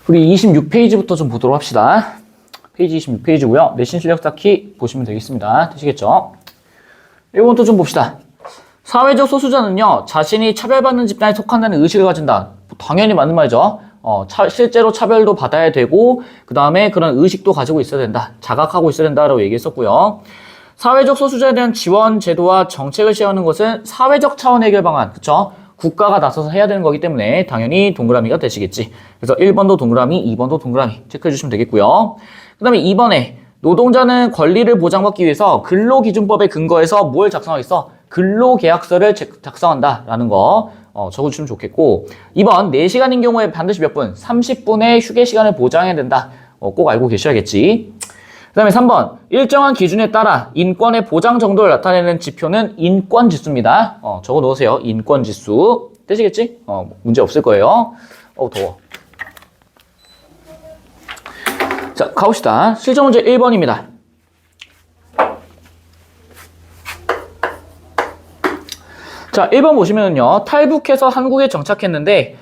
우리 26페이지부터 좀 보도록 합시다. 페이지 26페이지고요. 내신 실력 쌓기 보시면 되겠습니다. 되시겠죠? 1번부터 좀 봅시다. 사회적 소수자는요, 자신이 차별받는 집단에 속한다는 의식을 가진다. 당연히 맞는 말이죠. 실제로 차별도 받아야 되고, 그 다음에 그런 의식도 가지고 있어야 된다. 자각하고 있어야 된다라고 얘기했었고요. 사회적 소수자에 대한 지원, 제도와 정책을 시행하는 것은 사회적 차원 해결 방안, 그쵸? 국가가 나서서 해야 되는 거기 때문에 당연히 동그라미가 되시겠지. 그래서 1번도 동그라미, 2번도 동그라미 체크해 주시면 되겠고요. 그 다음에 2번에 노동자는 권리를 보장받기 위해서 근로기준법에 근거해서 뭘 작성하겠어? 근로계약서를 작성한다라는 거 적어주시면 좋겠고, 2번 4시간인 경우에 반드시 몇 분? 30분의 휴게 시간을 보장해야 된다. 꼭 알고 계셔야겠지. 그 다음에 3번 일정한 기준에 따라 인권의 보장 정도를 나타내는 지표는 인권지수입니다. 적어 놓으세요. 인권지수. 되시겠지? 문제 없을 거예요. 더워. 자, 가봅시다. 실전 문제 1번입니다. 자, 1번 보시면요. 탈북해서 한국에 정착했는데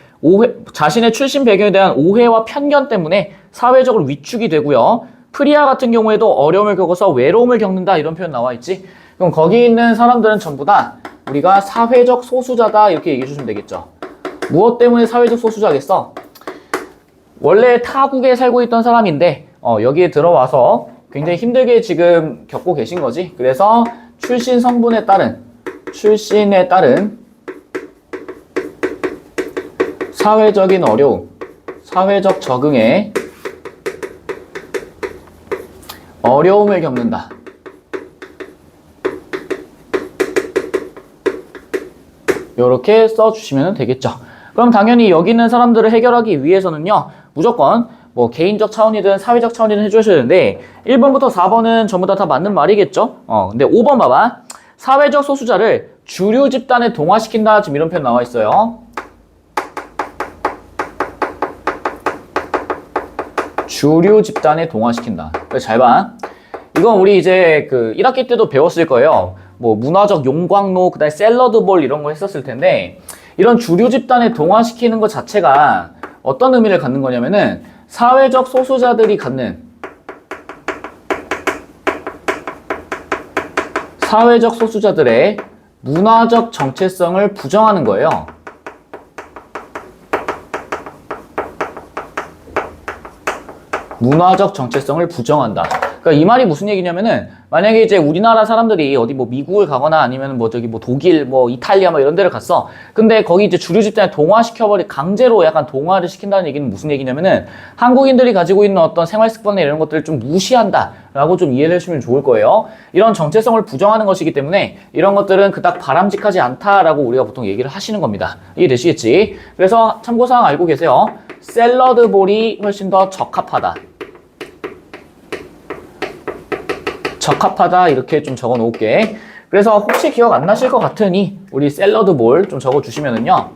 자신의 출신 배경에 대한 오해와 편견 때문에 사회적으로 위축이 되고요. 프리아 같은 경우에도 어려움을 겪어서 외로움을 겪는다, 이런 표현 나와 있지. 그럼 거기 있는 사람들은 전부 다 우리가 사회적 소수자다, 이렇게 얘기해 주시면 되겠죠. 무엇 때문에 사회적 소수자겠어? 원래 타국에 살고 있던 사람인데 여기에 들어와서 굉장히 힘들게 지금 겪고 계신 거지. 그래서 출신에 따른 사회적인 어려움, 사회적 적응에 어려움을 겪는다. 이렇게 써주시면 되겠죠. 그럼 당연히 여기 있는 사람들을 해결하기 위해서는요, 무조건 뭐 개인적 차원이든 사회적 차원이든 해주셔야 되는데 1번부터 4번은 전부 다 맞는 말이겠죠. 근데 5번 봐봐. 사회적 소수자를 주류 집단에 동화시킨다. 지금 이런 표현 나와 있어요. 주류 집단에 동화시킨다. 잘 봐. 이건 우리 이제 그 1학기 때도 배웠을 거예요. 뭐 문화적 용광로, 그다음에 샐러드볼 이런 거 했었을 텐데, 이런 주류 집단에 동화시키는 것 자체가 어떤 의미를 갖는 거냐면은 사회적 소수자들이 갖는 사회적 소수자들의 문화적 정체성을 부정하는 거예요. 문화적 정체성을 부정한다. 그러니까 이 말이 무슨 얘기냐면은, 만약에 이제 우리나라 사람들이 어디 뭐 미국을 가거나 아니면 뭐 저기 뭐 독일, 뭐 이탈리아 뭐 이런 데를 갔어. 근데 거기 이제 주류 집단에 강제로 약간 동화를 시킨다는 얘기는 무슨 얘기냐면은, 한국인들이 가지고 있는 어떤 생활 습관이나 이런 것들을 좀 무시한다라고 좀 이해를 해주시면 좋을 거예요. 이런 정체성을 부정하는 것이기 때문에 이런 것들은 그닥 바람직하지 않다라고 우리가 보통 얘기를 하시는 겁니다. 이해되시겠지? 그래서 참고사항 알고 계세요. 샐러드볼이 훨씬 더 적합하다. 적합하다, 이렇게 좀 적어 놓을게. 그래서 혹시 기억 안 나실 것 같으니 우리 샐러드볼 좀 적어 주시면은요,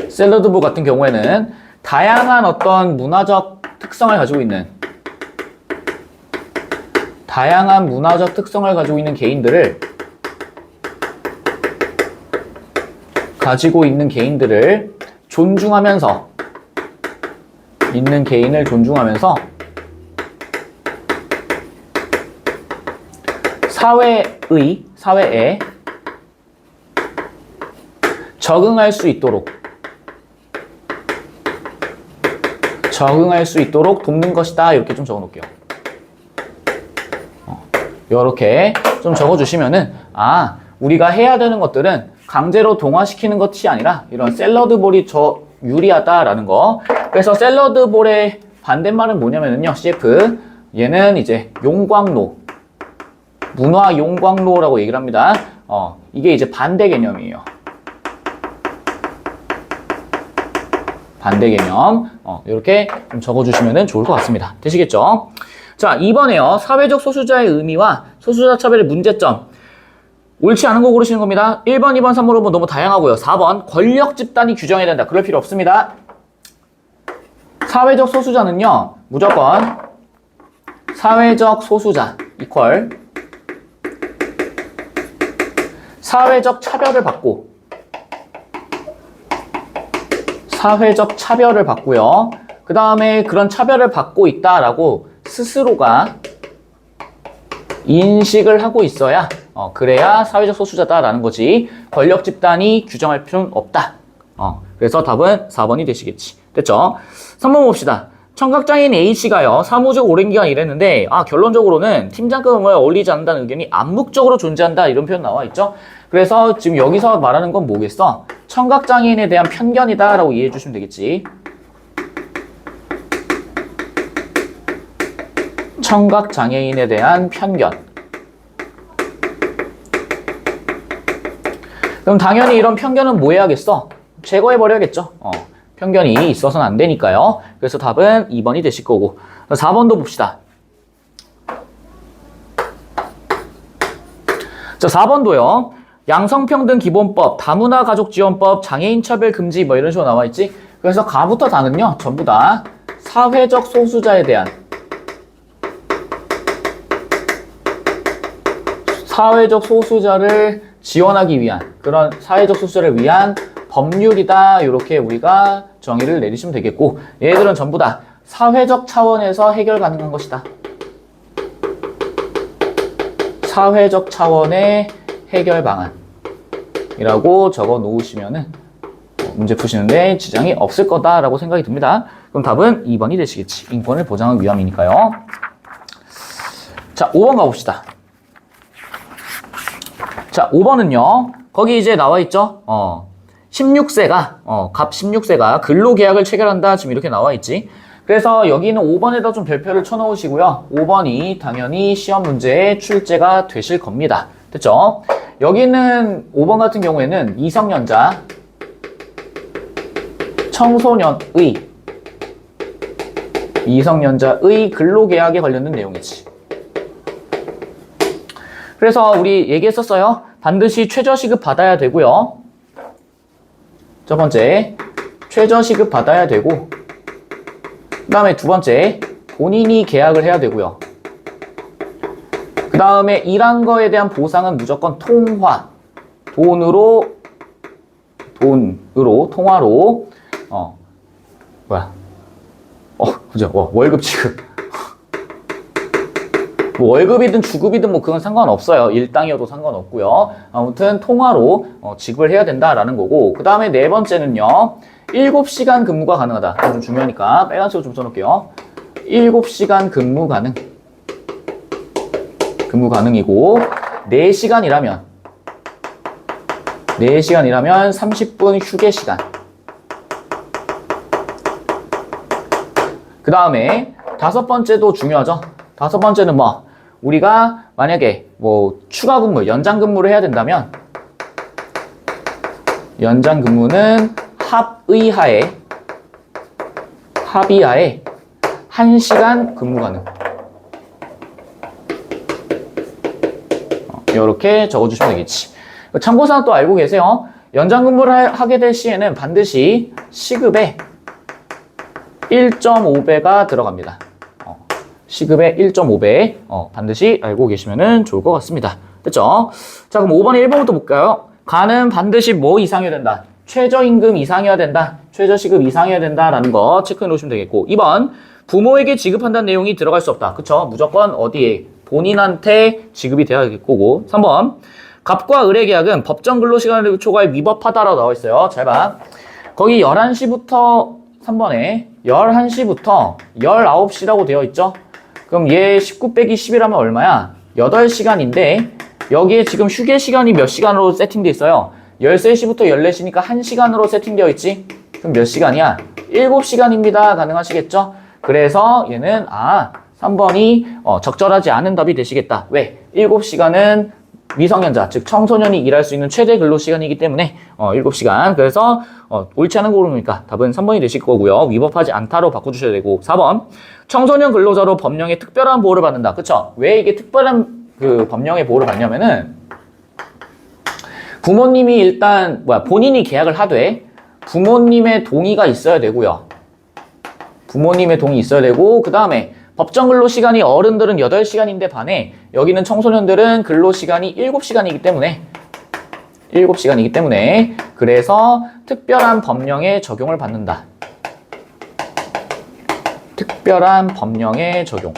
샐러드볼 같은 경우에는 다양한 어떤 문화적 특성을 가지고 있는 개인들을 존중하면서, 있는 개인을 존중하면서 사회에 적응할 수 있도록 돕는 것이다. 이렇게 좀 적어 놓을게요. 이렇게 좀 적어 주시면은, 우리가 해야 되는 것들은 강제로 동화시키는 것이 아니라 이런 샐러드볼이 유리하다라는 거. 그래서 샐러드볼의 반대말은 뭐냐면요, CF, 얘는 이제 문화 용광로라고 얘기를 합니다. 이게 이제 반대 개념이에요. 반대 개념. 이렇게 좀 적어주시면 좋을 것 같습니다. 되시겠죠? 자, 2번에요. 사회적 소수자의 의미와 소수자 차별의 문제점. 옳지 않은 거 고르시는 겁니다. 1번, 2번, 3번, 5번 너무 다양하고요. 4번, 권력 집단이 규정해야 된다. 그럴 필요 없습니다. 사회적 소수자는요, 무조건 사회적 소수자 이퀄 사회적 차별을 받고 사회적 차별을 받고요. 그 다음에 그런 차별을 받고 있다라고 스스로가 인식을 하고 있어야 그래야 사회적 소수자다라는 거지. 권력 집단이 규정할 필요는 없다. 그래서 답은 4번이 되시겠지. 됐죠? 3번 봅시다. 청각장애인 A씨가요, 사무직 오랜 기간 일했는데, 결론적으로는 팀장급을 어울리지 않는다는 의견이 암묵적으로 존재한다. 이런 표현 나와 있죠? 그래서 지금 여기서 말하는 건 뭐겠어? 청각장애인에 대한 편견이다. 라고 이해해 주시면 되겠지. 청각장애인에 대한 편견. 그럼 당연히 이런 편견은 뭐 해야겠어? 제거해버려야겠죠. 편견이 있어서는 안 되니까요. 그래서 답은 2번이 되실 거고. 4번도 봅시다. 자, 4번도요. 양성평등 기본법, 다문화 가족 지원법, 장애인 차별 금지 뭐 이런 식으로 나와 있지. 그래서 가부터 다는요. 전부 다 사회적 소수자에 대한 사회적 소수자를 지원하기 위한 그런 사회적 소수자를 위한 법률이다. 이렇게 우리가 정의를 내리시면 되겠고, 얘들은 전부 다 사회적 차원에서 해결 가능한 것이다. 사회적 차원의 해결 방안이라고 적어 놓으시면은 문제 푸시는데 지장이 없을 거다라고 생각이 듭니다. 그럼 답은 2번이 되시겠지. 인권을 보장하기 위함이니까요. 자, 5번 가봅시다. 자, 5번은요. 거기 이제 나와 있죠. 16세가 갑 16세가 근로계약을 체결한다. 지금 이렇게 나와 있지. 그래서 여기는 5번에다 좀 별표를 쳐놓으시고요. 5번이 당연히 시험 문제에 출제가 되실 겁니다. 됐죠? 여기는 5번 같은 경우에는 미성년자, 청소년의 미성년자의 근로계약에 관련된 내용이지. 그래서 우리 얘기했었어요. 반드시 최저시급 받아야 되고요. 첫 번째, 최저시급 받아야 되고, 그 다음에 두 번째, 본인이 계약을 해야 되고요. 그 다음에 일한 거에 대한 보상은 무조건 통화로, 그죠? 월급 지급. 뭐 월급이든 주급이든 뭐 그건 상관없어요. 일당이어도 상관없고요. 아무튼 통화로 지급을 해야 된다라는 거고, 그 다음에 네 번째는요. 7시간 근무가 가능하다. 좀 중요하니까 빨간색으로 좀 써놓을게요. 7시간 근무 가능이고 4시간이라면 30분 휴게 시간. 그 다음에 다섯 번째도 중요하죠. 다섯 번째는 뭐 우리가 만약에 뭐 추가 근무, 연장 근무를 해야 된다면 연장 근무는 합의하에 1시간 근무 가능. 이렇게 적어주시면 되겠지. 참고사항 또 알고 계세요. 연장 근무를 하게 될 시에는 반드시 시급의 1.5배가 들어갑니다. 시급의 1.5배 반드시 알고 계시면 좋을 것 같습니다. 됐죠? 자, 그럼 5번에 1번부터 볼까요? 가는 반드시 뭐 이상이어야 된다? 최저임금 이상이어야 된다. 최저시급 이상이어야 된다라는 거 체크해 놓으시면 되겠고, 2번 부모에게 지급한다는 내용이 들어갈 수 없다. 그쵸? 무조건 어디에? 본인한테 지급이 돼야 될 거고. 3번 갑과 을의 계약은 법정 근로시간을 초과해 위법하다라고 나와 있어요. 잘 봐. 거기 11시부터 3번에 11시부터 19시라고 되어 있죠? 그럼 얘 19 빼기 10이라면 얼마야? 8시간인데 여기에 지금 휴게 시간이 몇 시간으로 세팅되어 있어요? 13시부터 14시니까 1시간으로 세팅되어 있지? 그럼 몇 시간이야? 7시간입니다. 가능하시겠죠? 그래서 얘는 3번이 적절하지 않은 답이 되시겠다. 왜? 7시간은 미성년자, 즉 청소년이 일할 수 있는 최대 근로시간이기 때문에 7시간. 그래서 옳지 않은 거 고르니까 답은 3번이 되실 거고요. 위법하지 않다로 바꿔주셔야 되고, 4번 청소년 근로자로 법령의 특별한 보호를 받는다. 그쵸? 왜 이게 특별한 그 법령의 보호를 받냐면은 부모님이 일단 본인이 계약을 하되 부모님의 동의가 있어야 되고요. 부모님의 동의 있어야 되고, 그 다음에 법정 근로시간이 어른들은 8시간인데 반해 여기는 청소년들은 근로시간이 7시간이기 때문에 7시간이기 때문에 그래서 특별한 법령에 적용을 받는다. 특별한 법령에 적용.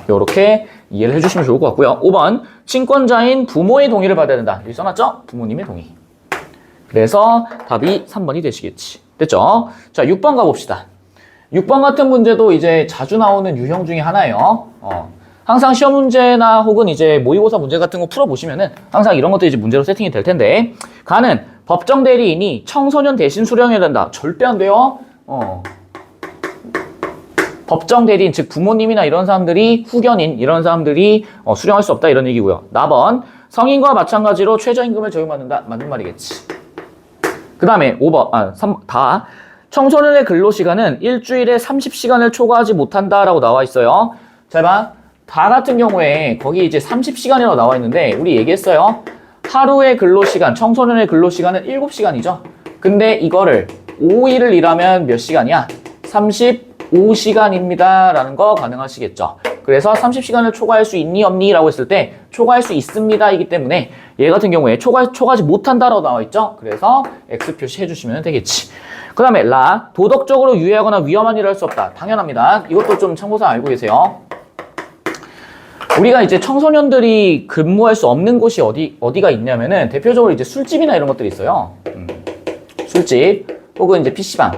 이렇게 이해를 해주시면 좋을 것 같고요. 5번 친권자인 부모의 동의를 받아야 된다. 여기 써놨죠? 부모님의 동의. 그래서 답이 3번이 되시겠지. 됐죠? 자, 6번 가봅시다. 6번 같은 문제도 이제 자주 나오는 유형 중에 하나예요. 항상 시험 문제나 혹은 이제 모의고사 문제 같은 거 풀어보시면은 항상 이런 것도 이제 문제로 세팅이 될 텐데, 가는 법정 대리인이 청소년 대신 수령해야 된다. 절대 안 돼요. 법정 대리인, 즉 부모님이나 이런 사람들이, 후견인 이런 사람들이 수령할 수 없다 이런 얘기고요. 나번 성인과 마찬가지로 최저임금을 적용받는다. 맞는 말이겠지. 그 다음에 5번, 3, 다 청소년의 근로시간은 일주일에 30시간을 초과하지 못한다라고 나와 있어요. 잘 봐. 다 같은 경우에 거기 이제 30시간이라고 나와 있는데 우리 얘기했어요. 하루의 근로시간, 청소년의 근로시간은 7시간이죠. 근데 이거를 5일을 일하면 몇 시간이야? 35시간입니다. 라는 거 가능하시겠죠. 그래서 30시간을 초과할 수 있니 없니? 라고 했을 때 초과할 수 있습니다. 이기 때문에 얘 같은 경우에 초과하지 못한다라고 나와 있죠. 그래서 X 표시해 주시면 되겠지. 그 다음에 라, 도덕적으로 유해하거나 위험한 일을 할 수 없다. 당연합니다. 이것도 좀 참고사항 알고 계세요. 우리가 이제 청소년들이 근무할 수 없는 곳이 어디가 있냐면은 대표적으로 이제 술집이나 이런 것들이 있어요. 술집 혹은 이제 PC방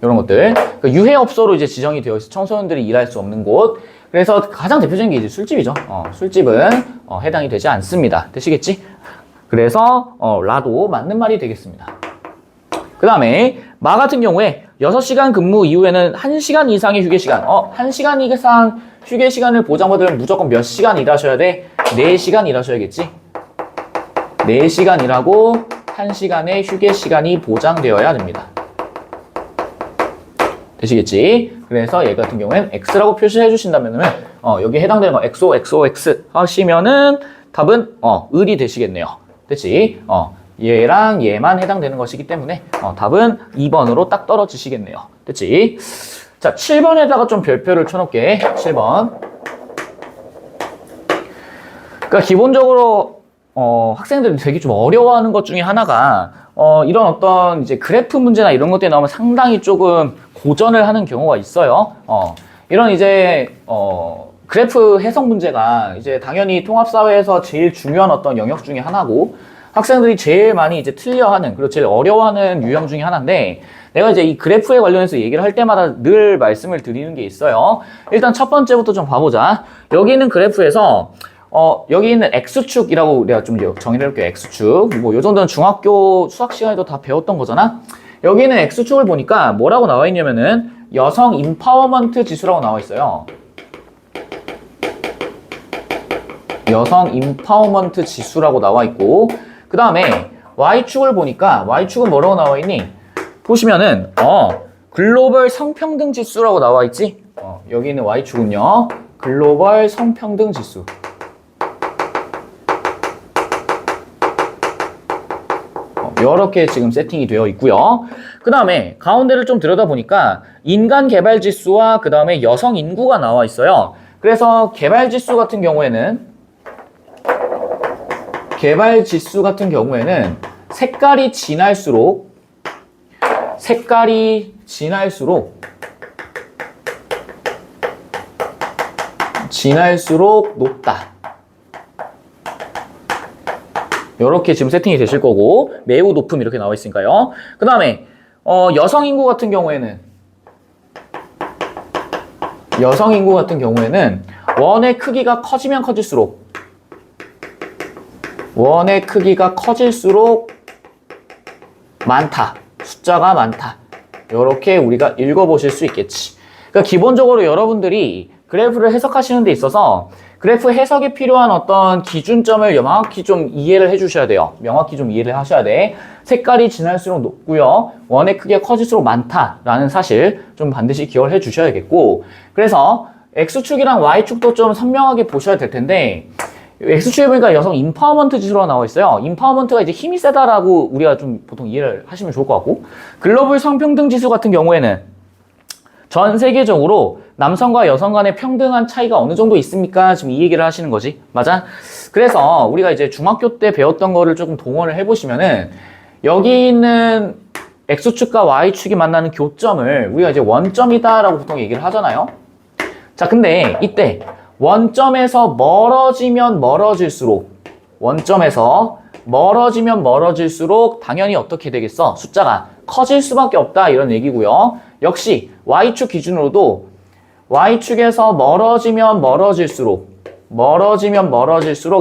이런 것들. 그러니까 유해업소로 이제 지정이 되어 있어. 청소년들이 일할 수 없는 곳. 그래서 가장 대표적인 게 이제 술집이죠. 술집은 해당이 되지 않습니다. 되시겠지? 그래서 라도 맞는 말이 되겠습니다. 그 다음에 마 같은 경우에 6시간 근무 이후에는 1시간 이상의 휴게시간. 1시간 이상 휴게시간을 보장받으려면 무조건 몇 시간 일하셔야 돼? 4시간 일하셔야겠지? 4시간 일하고 1시간의 휴게시간이 보장되어야 됩니다. 되시겠지? 그래서 얘 같은 경우엔 X라고 표시해 주신다면은 여기에 해당되는 거 XOXOX 하시면은 답은 을이 되시겠네요. 됐지? 얘랑 얘만 해당되는 것이기 때문에 답은 2번으로 딱 떨어지시겠네요. 됐지? 자, 7번에다가 좀 별표를 쳐놓을게. 7번. 그러니까 기본적으로 학생들이 되게 좀 어려워하는 것 중에 하나가 이런 어떤 이제 그래프 문제나 이런 것들이 나오면 상당히 조금 고전을 하는 경우가 있어요. 이런 이제 그래프 해석 문제가 이제 당연히 통합사회에서 제일 중요한 어떤 영역 중에 하나고 학생들이 제일 많이 이제 틀려하는, 그리고 제일 어려워하는 유형 중에 하나인데, 내가 이제 이 그래프에 관련해서 얘기를 할 때마다 늘 말씀을 드리는 게 있어요. 일단 첫 번째부터 좀 봐보자. 여기 있는 그래프에서 여기 있는 X축이라고 내가 좀 정의를 해볼게요. X축. 뭐 요 정도는 중학교 수학 시간에도 다 배웠던 거잖아. 여기 있는 X축을 보니까 뭐라고 나와 있냐면은 여성 임파워먼트 지수라고 나와 있어요. 여성 임파워먼트 지수라고 나와 있고, 그 다음에 Y축을 보니까 Y축은 뭐라고 나와 있니? 보시면은 글로벌 성평등 지수라고 나와 있지? 여기 있는 Y축은요, 글로벌 성평등 지수. 이렇게 지금 세팅이 되어 있고요. 그 다음에 가운데를 좀 들여다보니까 인간 개발 지수와 그 다음에 여성 인구가 나와 있어요. 그래서 개발 지수 같은 경우에는 색깔이 진할수록 높다. 이렇게 지금 세팅이 되실 거고, 매우 높음 이렇게 나와 있으니까요. 그 다음에 여성 인구 같은 경우에는 원의 크기가 커질수록 많다. 숫자가 많다. 이렇게 우리가 읽어보실 수 있겠지. 그러니까 기본적으로 여러분들이 그래프를 해석하시는 데 있어서 그래프 해석에 필요한 어떤 기준점을 명확히 좀 이해를 해주셔야 돼요. 명확히 좀 이해를 하셔야 돼. 색깔이 진할수록 높고요. 원의 크기가 커질수록 많다라는 사실 좀 반드시 기억을 해주셔야겠고, 그래서 X축이랑 Y축도 좀 선명하게 보셔야 될 텐데, X축에 보니까 여성 임파워먼트 지수가 나와 있어요. 임파워먼트가 이제 힘이 세다라고 우리가 좀 보통 이해를 하시면 좋을 것 같고, 글로벌 성평등 지수 같은 경우에는 전 세계적으로 남성과 여성 간의 평등한 차이가 어느 정도 있습니까? 지금 이 얘기를 하시는 거지. 맞아? 그래서 우리가 이제 중학교 때 배웠던 거를 조금 동원을 해보시면은 여기 있는 X축과 Y축이 만나는 교점을 우리가 이제 원점이다라고 보통 얘기를 하잖아요. 자, 근데 이때 원점에서 멀어지면 멀어질수록 원점에서 멀어지면 멀어질수록 당연히 어떻게 되겠어? 숫자가 커질 수밖에 없다 이런 얘기고요. 역시 Y축 기준으로도 Y축에서 멀어지면 멀어질수록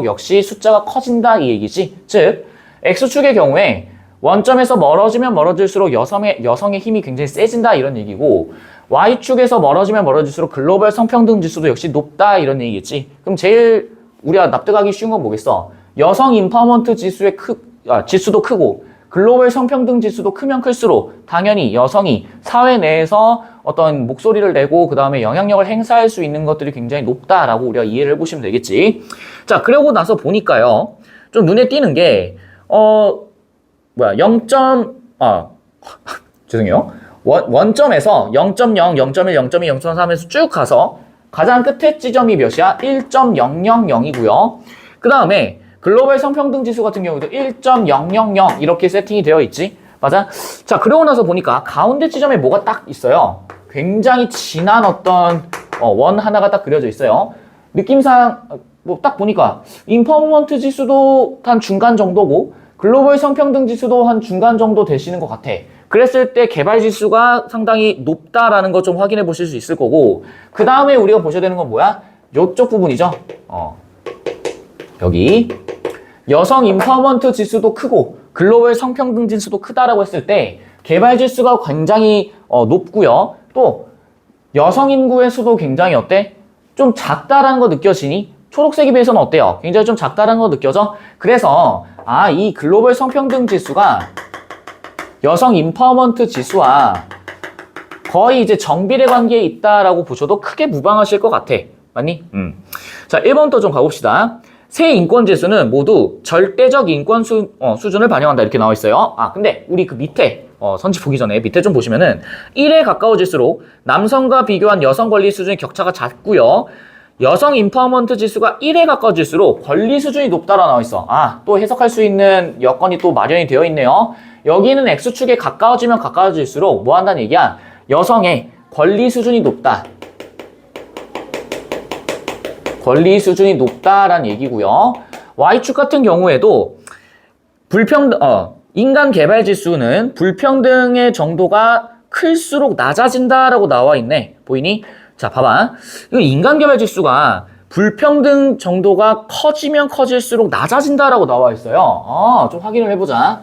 역시 숫자가 커진다 이 얘기지. 즉 X축의 경우에 원점에서 멀어지면 멀어질수록 여성의 힘이 굉장히 세진다 이런 얘기고 Y축에서 멀어지면 멀어질수록 글로벌 성평등 지수도 역시 높다 이런 얘기겠지. 그럼 제일 우리가 납득하기 쉬운 건 뭐겠어? 여성 인파워먼트 지수도 크고 글로벌 성평등 지수도 크면 클수록 당연히 여성이 사회 내에서 어떤 목소리를 내고 그 다음에 영향력을 행사할 수 있는 것들이 굉장히 높다라고 우리가 이해를 해보시면 되겠지. 자, 그러고 나서 보니까요. 좀 눈에 띄는 게 죄송해요. 원점에서 0.0, 0.1, 0.2, 0.3에서 쭉 가서 가장 끝에 지점이 몇이야? 1.000이고요. 그 다음에 글로벌 성평등 지수 같은 경우도 1.000 이렇게 세팅이 되어 있지. 맞아? 자, 그러고 나서 보니까 가운데 지점에 뭐가 딱 있어요. 굉장히 진한 어떤 원 하나가 딱 그려져 있어요. 느낌상 뭐 딱 보니까 인퍼포먼트 지수도 한 중간 정도고 글로벌 성평등 지수도 한 중간 정도 되시는 것 같아. 그랬을 때 개발 지수가 상당히 높다라는 거 좀 확인해 보실 수 있을 거고 그 다음에 우리가 보셔야 되는 건 뭐야? 요쪽 부분이죠. 여기 여성 인퍼먼트 지수도 크고 글로벌 성평등 지수도 크다라고 했을 때 개발 지수가 굉장히 높고요. 또 여성 인구의 수도 굉장히 어때? 좀 작다라는 거 느껴지니? 초록색에 비해서는 어때요? 굉장히 좀 작다라는 거 느껴져? 그래서 이 글로벌 성평등 지수가 여성 인퍼먼트 지수와 거의 이제 정비례 관계에 있다라고 보셔도 크게 무방하실 것 같아. 맞니? 자, 1번부터 좀 가봅시다. 세 인권 지수는 모두 절대적 인권 수준을 반영한다 이렇게 나와 있어요. 근데 우리 그 밑에 선지 보기 전에 밑에 좀 보시면은 1에 가까워질수록 남성과 비교한 여성 권리 수준의 격차가 작고요. 여성 인파워먼트 지수가 1에 가까워질수록 권리 수준이 높다라 나와 있어. 또 해석할 수 있는 여건이 또 마련이 되어 있네요. 여기는 X축에 가까워지면 가까워질수록 뭐 한다는 얘기야? 여성의 권리 수준이 높다. 권리 수준이 높다라는 얘기고요. Y축 같은 경우에도 인간 개발 지수는 불평등의 정도가 클수록 낮아진다라고 나와 있네. 보이니? 자, 봐봐. 이거 인간 개발 지수가 불평등 정도가 커지면 커질수록 낮아진다라고 나와 있어요. 좀 확인을 해보자.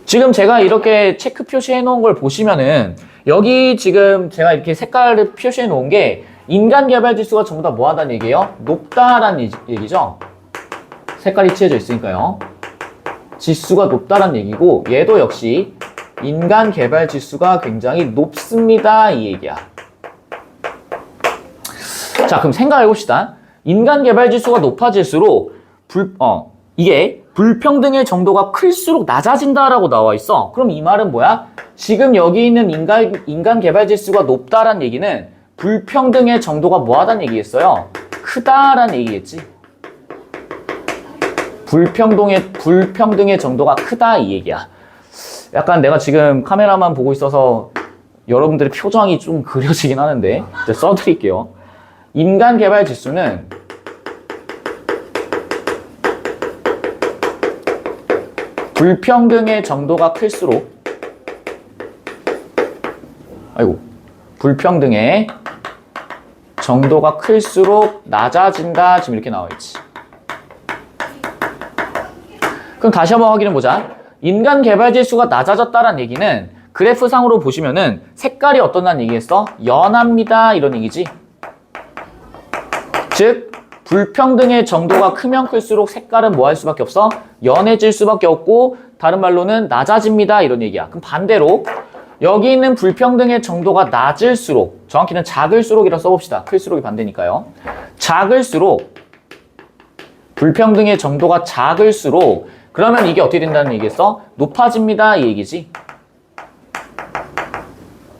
지금 제가 이렇게 체크 표시해 놓은 걸 보시면은 여기 지금 제가 이렇게 색깔을 표시해 놓은 게 인간 개발 지수가 전부 다 뭐 하다는 얘기예요? 높다라는 얘기죠. 색깔이 칠해져 있으니까요. 지수가 높다라는 얘기고 얘도 역시 인간 개발 지수가 굉장히 높습니다 이 얘기야. 자, 그럼 생각해 봅시다. 인간 개발 지수가 높아질수록 이게 불평등의 정도가 클수록 낮아진다라고 나와 있어. 그럼 이 말은 뭐야? 지금 여기 있는 인간 개발 지수가 높다라는 얘기는 불평등의 정도가 뭐하다는 얘기겠어요? 크다라는 얘기겠지. 불평등의 정도가 크다 이 얘기야. 약간 내가 지금 카메라만 보고 있어서 여러분들의 표정이 좀 그려지긴 하는데 이제 써드릴게요. 인간 개발 지수는 불평등의 정도가 클수록 불평등의 정도가 클수록 낮아진다 지금 이렇게 나와 있지. 그럼 다시 한번 확인해 보자. 인간 개발 지수가 낮아졌다는 얘기는 그래프상으로 보시면은 색깔이 어떤다는 얘기겠어? 연합니다 이런 얘기지. 즉 불평등의 정도가 크면 클수록 색깔은 뭐 할 수밖에 없어? 연해질 수밖에 없고 다른 말로는 낮아집니다 이런 얘기야. 그럼 반대로 여기 있는 불평등의 정도가 낮을수록, 정확히는 작을수록이라고 써봅시다. 클수록이 반대니까요. 작을수록, 불평등의 정도가 작을수록 그러면 이게 어떻게 된다는 얘기겠어? 높아집니다 이 얘기지.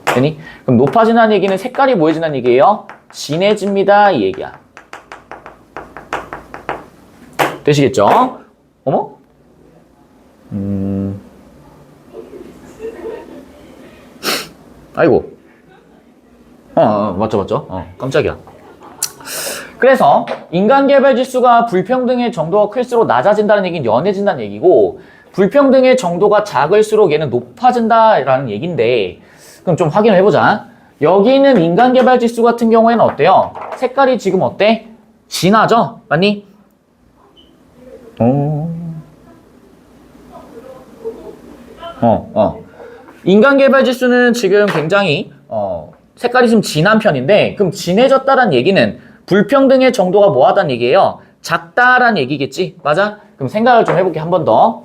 되니? 그럼 높아진다는 얘기는 색깔이 뭐해진다는 얘기예요? 진해집니다 이 얘기야. 되시겠죠? 어머? 아이고. 맞죠. 깜짝이야. 그래서 인간개발 지수가 불평등의 정도가 클수록 낮아진다는 얘기는 연해진다는 얘기고, 불평등의 정도가 작을수록 얘는 높아진다라는 얘기인데, 그럼 좀 확인을 해보자. 여기 있는 인간개발 지수 같은 경우에는 어때요? 색깔이 지금 어때? 진하죠? 맞니? 인간개발 지수는 지금 굉장히 색깔이 좀 진한 편인데, 그럼 진해졌다는 얘기는 불평등의 정도가 뭐하다는 얘기예요? 작다라는 얘기겠지? 맞아? 그럼 생각을 좀 해볼게 한 번 더.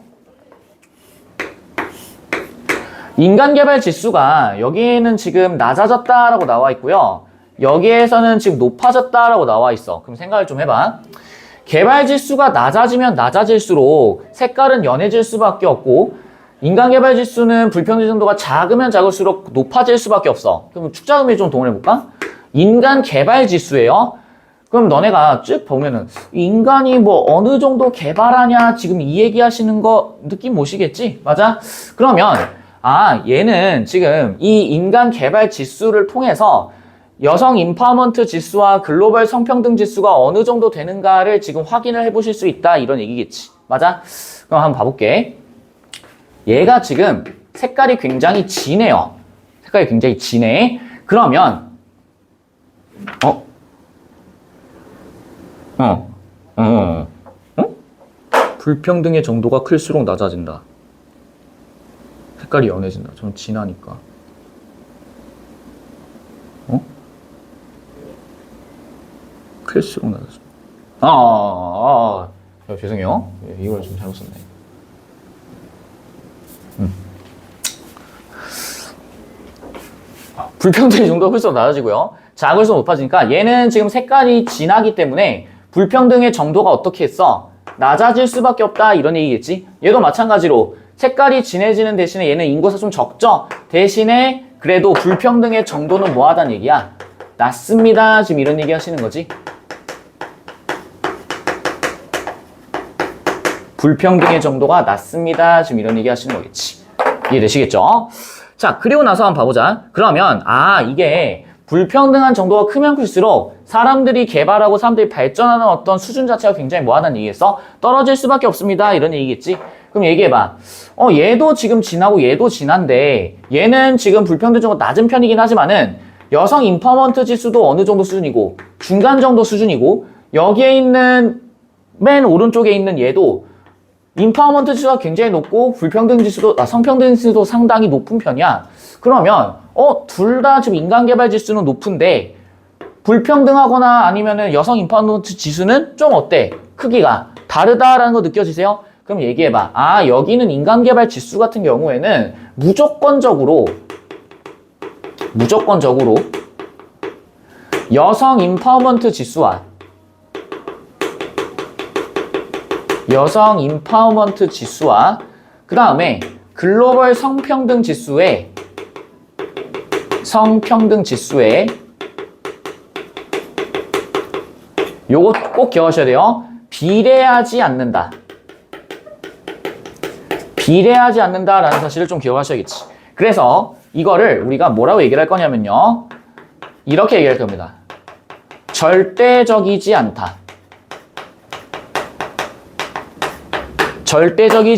인간개발 지수가 여기에는 지금 낮아졌다라고 나와 있고요. 여기에서는 지금 높아졌다라고 나와 있어. 그럼 생각을 좀 해봐. 개발 지수가 낮아지면 낮아질수록 색깔은 연해질 수밖에 없고, 인간개발 지수는 불평등 정도가 작으면 작을수록 높아질 수밖에 없어. 그럼 축자금이 좀 동원해볼까? 인간개발 지수예요. 그럼 너네가 쭉 보면은 인간이 뭐 어느 정도 개발하냐 지금 이 얘기하시는 거 느낌 오시겠지? 맞아? 그러면 얘는 지금 이 인간 개발 지수를 통해서 여성 인파워먼트 지수와 글로벌 성평등 지수가 어느 정도 되는가를 지금 확인을 해보실 수 있다 이런 얘기겠지. 맞아? 그럼 한번 봐볼게. 얘가 지금 색깔이 굉장히 진해요. 색깔이 굉장히 진해. 그러면 불평등의 정도가 클수록 낮아진다. 색깔이 연해진다. 좀 진하니까. 클수록 낮아진다. 죄송해요. 이걸 좀 잘못 썼네. 불평등의 정도가 클수록 낮아지고요. 작을수록 높아지니까 얘는 지금 색깔이 진하기 때문에 불평등의 정도가 어떻게 했어? 낮아질 수밖에 없다 이런 얘기겠지? 얘도 마찬가지로 색깔이 진해지는 대신에 얘는 인구가 좀 적죠? 대신에 그래도 불평등의 정도는 뭐하다는 얘기야? 낮습니다. 지금 이런 얘기 하시는 거지? 불평등의 정도가 낮습니다. 지금 이런 얘기 하시는 거겠지? 이해되시겠죠? 자, 그리고 나서 한번 봐보자. 그러면 이게 불평등한 정도가 크면 클수록 사람들이 개발하고 사람들이 발전하는 어떤 수준 자체가 굉장히 뭐하다는 얘기겠어? 떨어질 수밖에 없습니다. 이런 얘기겠지? 그럼 얘기해봐. 얘도 지금 진하고 얘도 진한데 얘는 지금 불평등 정도가 낮은 편이긴 하지만은 여성 인파워먼트 지수도 어느 정도 수준이고 중간 정도 수준이고 여기에 있는 맨 오른쪽에 있는 얘도 인파워먼트 지수가 굉장히 높고 불평등 지수도 성평등 지수도 상당히 높은 편이야. 그러면 둘 다 지금 인간개발 지수는 높은데 불평등하거나 아니면은 여성 인파워먼트 지수는 좀 어때? 크기가 다르다라는 거 느껴지세요? 그럼 얘기해봐. 여기는 인간개발 지수 같은 경우에는 무조건적으로 여성 인파워먼트 지수와 그 다음에 글로벌 성평등 지수의 요거 꼭 기억하셔야 돼요. 비례하지 않는다라는 사실을 좀 기억하셔야겠지. 그래서 이거를 우리가 뭐라고 얘기를 할 거냐면요. 이렇게 얘기할 겁니다. 절대적이지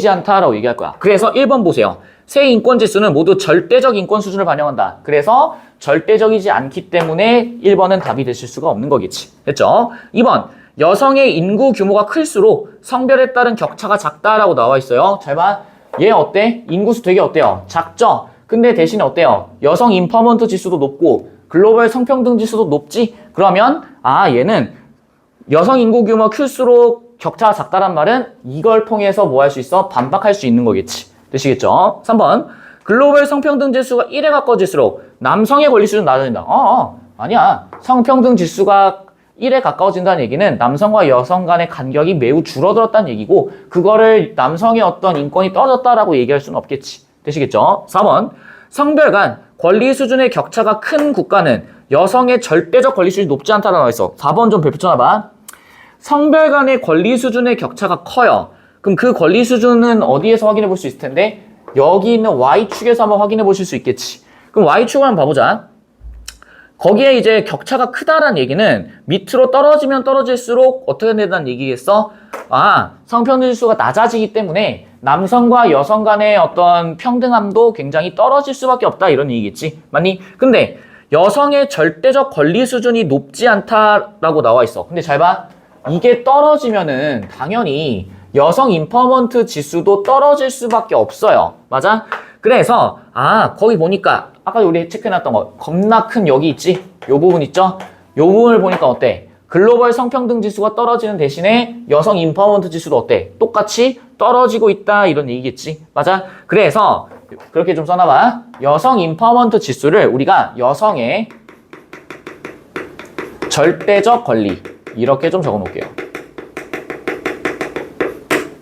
않다라고 얘기할 거야. 그래서 1번 보세요. 세 인권 지수는 모두 절대적 인권 수준을 반영한다. 그래서 절대적이지 않기 때문에 1번은 답이 되실 수가 없는 거겠지. 됐죠? 2번. 여성의 인구 규모가 클수록 성별에 따른 격차가 작다라고 나와 있어요. 잘 봐. 얘 어때? 인구수 되게 어때요? 작죠? 근데 대신에 어때요? 여성 인파워먼트 지수도 높고 글로벌 성평등 지수도 높지? 그러면 얘는 여성 인구 규모 클수록 격차가 작다란 말은 이걸 통해서 뭐 할 수 있어? 반박할 수 있는 거겠지. 되시겠죠? 3번. 글로벌 성평등 지수가 1에 가까워질수록 남성의 권리 수준은 낮아진다. 아니야. 성평등 지수가 1에 가까워진다는 얘기는 남성과 여성 간의 간격이 매우 줄어들었다는 얘기고 그거를 남성의 어떤 인권이 떨어졌다라고 얘기할 수는 없겠지. 되시겠죠? 4번. 성별 간 권리 수준의 격차가 큰 국가는 여성의 절대적 권리 수준이 높지 않다라고 나와 있어. 4번 좀 펼쳐놔봐. 성별 간의 권리 수준의 격차가 커요. 그럼 그 권리 수준은 어디에서 확인해 볼 수 있을 텐데 여기 있는 Y축에서 한번 확인해 보실 수 있겠지. 그럼 Y축을 한번 봐보자. 거기에 이제 격차가 크다라는 얘기는 밑으로 떨어지면 떨어질수록 어떻게 된다는 얘기겠어? 성평등 지수가 낮아지기 때문에 남성과 여성 간의 어떤 평등함도 굉장히 떨어질 수밖에 없다 이런 얘기겠지. 맞니? 근데 여성의 절대적 권리 수준이 높지 않다라고 나와 있어. 근데 잘 봐. 이게 떨어지면은 당연히 여성 인퍼먼트 지수도 떨어질 수밖에 없어요. 맞아? 그래서 거기 보니까 아까 우리 체크해놨던 거 겁나 큰 여기 있지? 요 부분 있죠? 요 부분을 보니까 어때? 글로벌 성평등 지수가 떨어지는 대신에 여성 인퍼먼트 지수도 어때? 똑같이 떨어지고 있다 이런 얘기겠지? 맞아? 그래서 그렇게 좀 써놔봐. 여성 인퍼먼트 지수를 우리가 여성의 절대적 권리 이렇게 좀 적어놓을게요.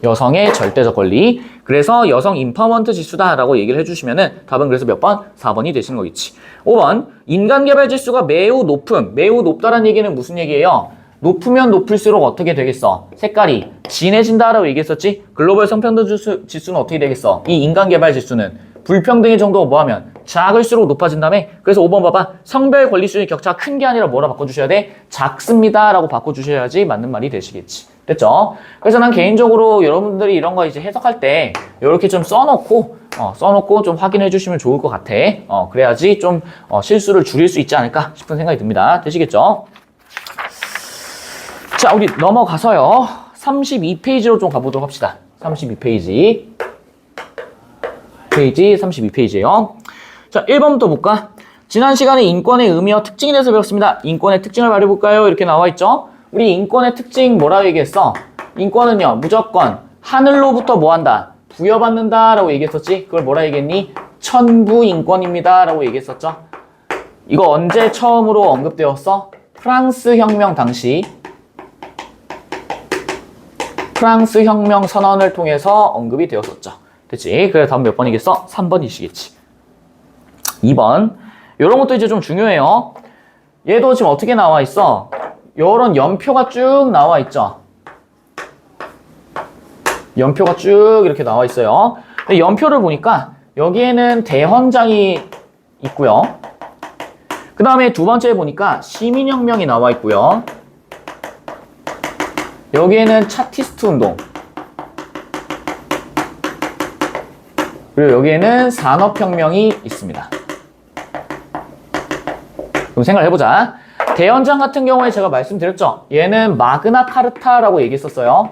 여성의 절대적 권리. 그래서 여성 인퍼먼트 지수다라고 얘기를 해주시면은 답은 그래서 몇 번? 4번이 되시는 거겠지. 5번 인간 개발 지수가 매우 높음. 매우 높다라는 얘기는 무슨 얘기예요? 높으면 높을수록 어떻게 되겠어? 색깔이 진해진다라고 얘기했었지? 글로벌 성평등 지수는 어떻게 되겠어? 이 인간 개발 지수는 불평등의 정도가 뭐하면 작을수록 높아진다며? 그래서 5번 봐봐. 성별 권리 수준의 격차가 큰 게 아니라 뭐라 바꿔주셔야 돼? 작습니다 라고 바꿔주셔야지 맞는 말이 되시겠지. 됐죠? 그래서 난 개인적으로 여러분들이 이런 거 이제 해석할 때 이렇게 좀 써놓고 좀 확인해 주시면 좋을 것 같아. 그래야지 좀 실수를 줄일 수 있지 않을까 싶은 생각이 듭니다. 되시겠죠? 자, 우리 넘어가서요. 32페이지로 좀 가보도록 합시다. 32페이지. 페이지 32페이지에요. 자, 1번부터 볼까? 지난 시간에 인권의 의미와 특징에 대해서 배웠습니다. 인권의 특징을 말해볼까요? 이렇게 나와 있죠? 우리 인권의 특징 뭐라고 얘기했어? 인권은요, 무조건 하늘로부터 뭐한다? 부여받는다 라고 얘기했었지? 그걸 뭐라 얘기했니? 천부인권입니다 라고 얘기했었죠? 이거 언제 처음으로 언급되었어? 프랑스 혁명 당시 프랑스 혁명 선언을 통해서 언급이 되었었죠. 됐지? 그래 다음 몇 번이겠어? 3번이시겠지. 2번. 요런 것도 이제 좀 중요해요. 얘도 지금 어떻게 나와 있어? 요런 연표가 쭉 나와 있죠. 연표가 쭉 이렇게 나와 있어요. 근데 연표를 보니까 여기에는 대헌장이 있고요. 그 다음에 두 번째 보니까 시민혁명이 나와 있고요. 여기에는 차티스트 운동. 그리고 여기에는 산업혁명이 있습니다. 그럼 생각을 해보자. 대헌장 같은 경우에 제가 말씀드렸죠. 얘는 마그나 카르타라고 얘기했었어요.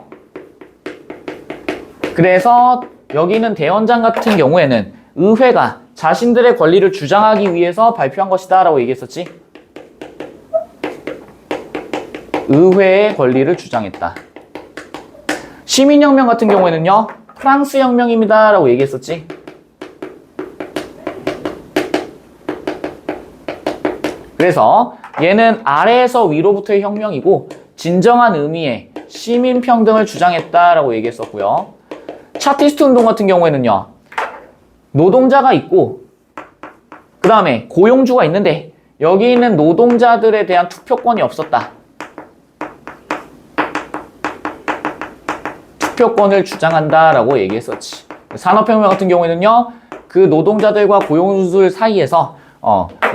그래서 여기는 대헌장 같은 경우에는 의회가 자신들의 권리를 주장하기 위해서 발표한 것이다 라고 얘기했었지. 의회의 권리를 주장했다. 시민혁명 같은 경우에는요. 프랑스 혁명입니다 라고 얘기했었지. 그래서 얘는 아래에서 위로부터의 혁명이고 진정한 의미의 시민평등을 주장했다라고 얘기했었고요. 차티스트 운동 같은 경우에는요. 노동자가 있고 그 다음에 고용주가 있는데 여기 있는 노동자들에 대한 투표권이 없었다. 투표권을 주장한다라고 얘기했었지. 산업혁명 같은 경우에는요. 그 노동자들과 고용주들 사이에서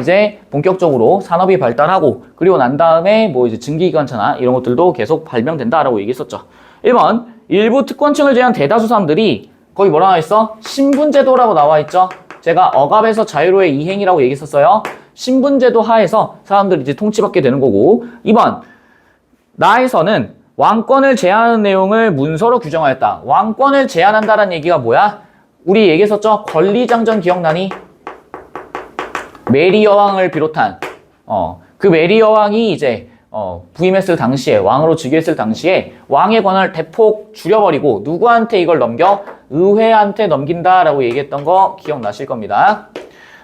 이제 본격적으로 산업이 발달하고 그리고 난 다음에 뭐 이제 증기기관차나 이런 것들도 계속 발명된다라고 얘기했었죠. 1번 일부 특권층을 제한 대다수 사람들이 거기 뭐라 나와 있어? 신분제도라고 나와 있죠. 제가 억압에서 자유로의 이행이라고 얘기했었어요. 신분제도 하에서 사람들이 이제 통치받게 되는 거고. 2번 나에서는 왕권을 제한하는 내용을 문서로 규정하였다. 왕권을 제한한다는 얘기가 뭐야? 우리 얘기했었죠. 권리장전 기억나니? 메리 여왕을 비롯한 그 메리 여왕이 이제 부임했을 당시에 왕으로 즉위했을 당시에 왕의 권한을 대폭 줄여버리고 누구한테 이걸 넘겨? 의회한테 넘긴다라고 얘기했던 거 기억나실 겁니다.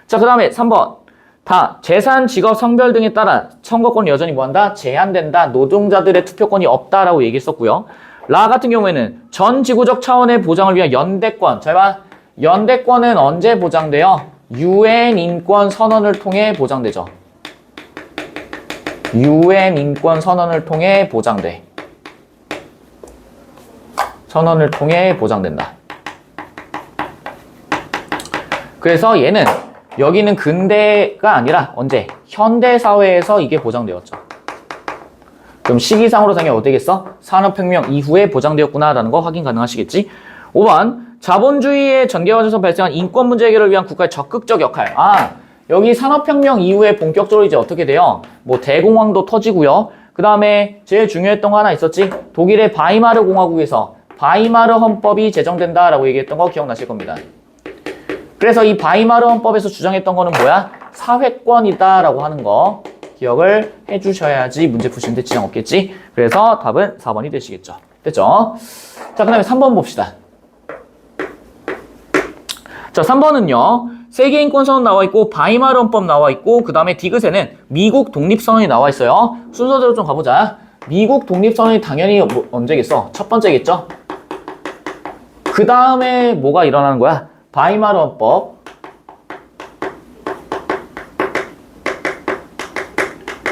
자, 그 다음에 3번 다 재산, 직업, 성별 등에 따라 선거권이 여전히 뭐한다? 제한된다. 노동자들의 투표권이 없다라고 얘기했었고요. 라 같은 경우에는 전 지구적 차원의 보장을 위한 연대권. 잘 봐. 연대권은 언제 보장돼요? UN 인권 선언을 통해 보장되죠. UN 인권 선언을 통해 보장돼. 선언을 통해 보장된다. 그래서 얘는 여기는 근대가 아니라 언제? 현대 사회에서 이게 보장되었죠. 그럼 시기상으로 당연히 어디겠어? 산업혁명 이후에 보장되었구나라는 거 확인 가능하시겠지? 5번 자본주의의 전개 과정에서 발생한 인권 문제 해결을 위한 국가의 적극적 역할. 여기 산업혁명 이후에 본격적으로 이제 어떻게 돼요? 뭐 대공황도 터지고요. 그 다음에 제일 중요했던 거 하나 있었지? 독일의 바이마르 공화국에서 바이마르 헌법이 제정된다라고 얘기했던 거 기억나실 겁니다. 그래서 이 바이마르 헌법에서 주장했던 거는 뭐야? 사회권이다라고 하는 거 기억을 해주셔야지 문제 푸시는데 지장 없겠지? 그래서 답은 4번이 되시겠죠. 됐죠? 자, 그 다음에 3번 봅시다. 자, 3번은요. 세계인권선언 나와 있고 바이마르 헌법 나와 있고 그 다음에 디귿에는 미국 독립선언이 나와 있어요. 순서대로 좀 가보자. 미국 독립선언이 당연히 언제겠어? 첫 번째겠죠? 그 다음에 뭐가 일어나는 거야? 바이마르 헌법.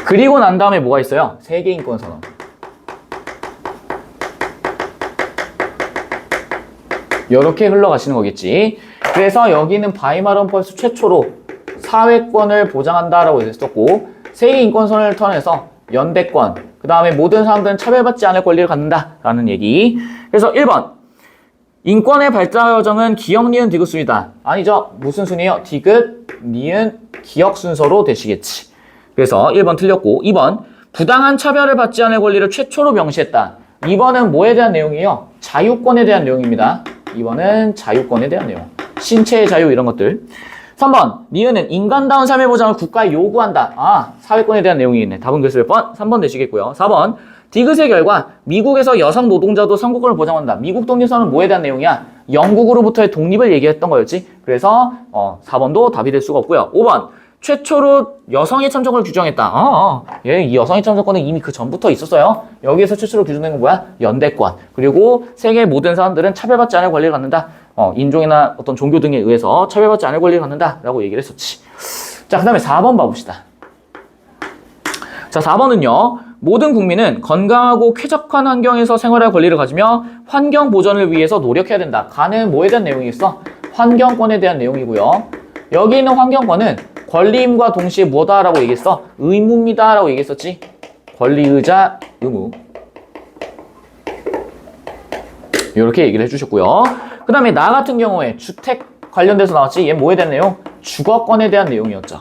그리고 난 다음에 뭐가 있어요? 세계인권선언. 이렇게 흘러가시는 거겠지. 그래서 여기는 바이마르 헌법에서 최초로 사회권을 보장한다라고 했었고 세계인권선언을 통해서 연대권, 그 다음에 모든 사람들은 차별받지 않을 권리를 갖는다라는 얘기. 그래서 1번 인권의 발달 과정은 기역, 니은, 디귿 순이다. 아니죠. 무슨 순이에요? 디귿, 니은, 기역 순서로 되시겠지. 그래서 1번 틀렸고 2번 부당한 차별을 받지 않을 권리를 최초로 명시했다. 2번은 뭐에 대한 내용이에요? 자유권에 대한 내용입니다. 2번은 자유권에 대한 내용. 신체의 자유 이런 것들. 3번 니은은 인간다운 삶의 보장을 국가에 요구한다. 사회권에 대한 내용이 있네. 답은 그래서 몇 번? 3번 되시겠고요. 4번 디귿의 결과 미국에서 여성 노동자도 선거권을 보장한다. 미국 독립선언은 뭐에 대한 내용이야? 영국으로부터의 독립을 얘기했던 거였지. 그래서 4번도 답이 될 수가 없고요. 5번 최초로 여성의 참정권을 규정했다. 이 여성의 참정권은 이미 그 전부터 있었어요. 여기에서 최초로 규정된 건 뭐야? 연대권. 그리고 세계의 모든 사람들은 차별받지 않을 권리를 갖는다. 인종이나 어떤 종교 등에 의해서 차별받지 않을 권리를 갖는다. 라고 얘기를 했었지. 자, 그 다음에 4번 봐봅시다. 자, 4번은요. 모든 국민은 건강하고 쾌적한 환경에서 생활할 권리를 가지며 환경 보전을 위해서 노력해야 된다. 가는 뭐에 대한 내용이겠어? 환경권에 대한 내용이고요. 여기 있는 환경권은 권리임과 동시에 뭐다라고 얘기했어? 의무입니다라고 얘기했었지. 권리의자 의무. 이렇게 얘기를 해주셨고요. 그 다음에 나 같은 경우에 주택 관련돼서 나왔지. 얘 뭐에 대한 내용? 주거권에 대한 내용이었죠.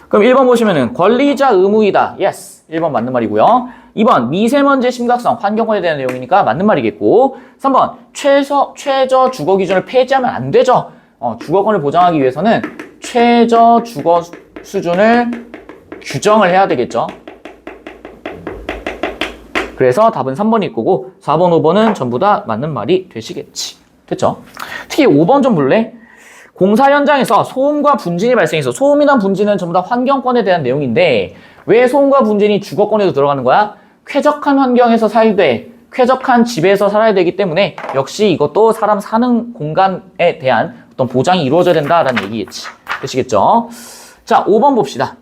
그럼 1번 보시면은 권리자 의무이다. 예스. 1번 맞는 말이고요. 2번 미세먼지 심각성 환경권에 대한 내용이니까 맞는 말이겠고 3번 최저 주거 기준을 폐지하면 안 되죠. 주거권을 보장하기 위해서는 최저 주거 수준을 규정을 해야 되겠죠. 그래서 답은 3번일 거고 4번, 5번은 전부 다 맞는 말이 되시겠지. 됐죠? 특히 5번 좀 볼래? 공사 현장에서 소음과 분진이 발생해서 소음이나 분진은 전부 다 환경권에 대한 내용인데 왜 소음과 분진이 주거권에도 들어가는 거야? 쾌적한 환경에서 살되 쾌적한 집에서 살아야 되기 때문에 역시 이것도 사람 사는 공간에 대한 어떤 보장이 이루어져야 된다라는 얘기겠지. 되시겠죠? 자, 5번 봅시다.